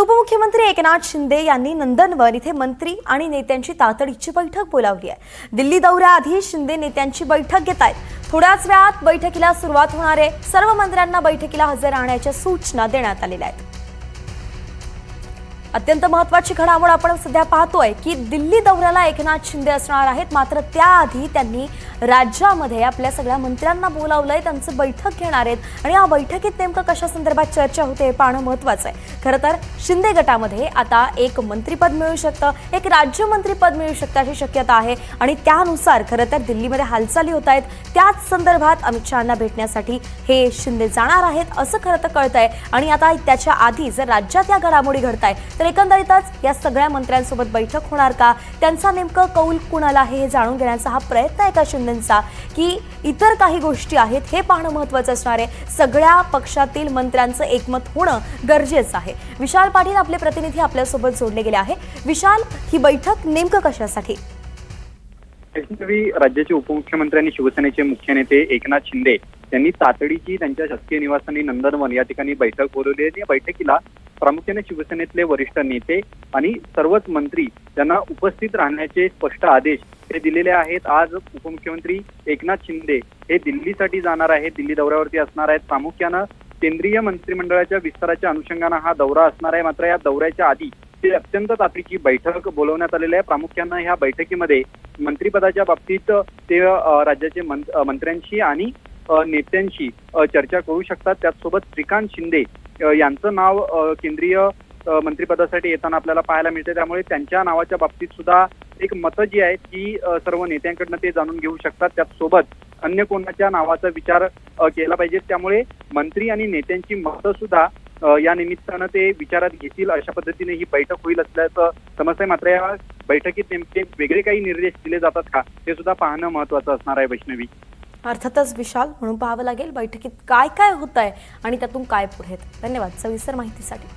उपमुख्यमंत्री एकनाथ शिंदे यांनी नंदनवन इथे मंत्री आणि नेत्यांची तातडीची बैठक बोलावली आहे। दिल्ली दौऱ्याआधी शिंदे नेत्यांची बैठक घेत आहेत। थोड्याच वेळात बैठकीला सुरुवात होणार आहे। सर्व मंत्र्यांना बैठकीला हजर राहण्याच्या सूचना देण्यात आलेल्या आहेत। अत्यंत महत्त्वाची घडामोड आपण सध्या पाहतोय की दिल्ली दौऱ्याला एकनाथ शिंदे असणार आहेत। मात्र त्याआधी त्यांनी राज्यामध्ये आपल्या सगळ्या मंत्र्यांना बोलावलंय, त्यांचं बैठक घेणार आहेत आणि या बैठकीत नेमकं कशा संदर्भात चर्चा होते हे पाहणं महत्त्वाचं आहे। खरं तर शिंदे गटामध्ये आता एक मंत्रीपद मिळू शकतं, एक राज्यमंत्रीपद मिळू शकतं अशी शक्यता आहे आणि त्यानुसार खरं तर दिल्लीमध्ये हालचाली होत आहेत। त्याच संदर्भात अमित शहांना भेटण्यासाठी हे शिंदे जाणार आहेत असं खरं तर कळतंय। आणि आता त्याच्या आधी जर राज्यात या घडामोडी घडतायत तर एकंदरीतच या सगळ्या मंत्र्यांसोबत बैठक होणार का, त्यांचा नेमकं कौल कुणाला आहे हे जाणून घेण्याचा हा प्रयत्न आहे का शिंदेंचा, की इतर काही गोष्टी आहेत हे पाहणं महत्त्वाचं असणार आहे। सगळ्या पक्षातील मंत्र्यांचं एकमत होणं गरजेचं आहे। विशाल पाटील आपले प्रतिनिधी आपल्यासोबत जोडले गेले आहे। विशाल, ही बैठक नेमकं कशासाठी? राज्याचे उपमुख्यमंत्री आणि शिवसेनेचे मुख्य नेते एकनाथ शिंदे यांनी तातडीची त्यांच्या शासकीय निवासस्थानी नंदनवन या ठिकाणी बैठक बोलवली आहे। या बैठकीला प्रामुख्याने शिवसेनेतले वरिष्ठ नेते आणि सर्वच मंत्री यांना उपस्थित राहण्याचे स्पष्ट आदेश हे दिलेले आहेत। आज उपमुख्यमंत्री एकनाथ शिंदे हे दिल्लीसाठी जाणार आहेत, दिल्ली दौऱ्यावरती असणार आहेत। प्रामुख्यानं केंद्रीय मंत्रिमंडळाच्या विस्ताराच्या अनुषंगानं हा दौरा असणार आहे। मात्र या दौऱ्याच्या आधी ते अत्यंत तातडीची बैठक बोलवण्यात आलेली आहे। प्रामुख्यानं ह्या बैठकीमध्ये मंत्रिपदाच्या बाबतीत ते राज्याचे मंत्र्यांशी आणि नेत्यांशी चर्चा करू शकतात। त्याचसोबत श्रीकांत शिंदे यांचं नाव केंद्रीय मंत्रिपदासाठी येताना आपल्याला पाहायला मिळते। त्यामुळे त्यांच्या नावाच्या बाबतीत सुद्धा एक मतं जी आहेत ती सर्व नेत्यांकडनं ते जाणून घेऊ शकतात। त्याचसोबत अन्य कोणाच्या नावाचा विचार केला पाहिजे, त्यामुळे मंत्री आणि नेत्यांची मतं सुद्धा या निमित्तानं ते विचारात घेतील अशा पद्धतीने ही बैठक होईल असल्याचं समजतंय। मात्र या बैठकीत नेमके वेगळे काही निर्देश दिले जातात का हे सुद्धा पाहणं महत्त्वाचं असणार आहे। वैष्णवी, अर्थातच विशाल, म्हणून पाहावं लागेल बैठकीत काय काय होत आहे आणि त्यातून काय पुढे। धन्यवाद सविस्तर माहितीसाठी।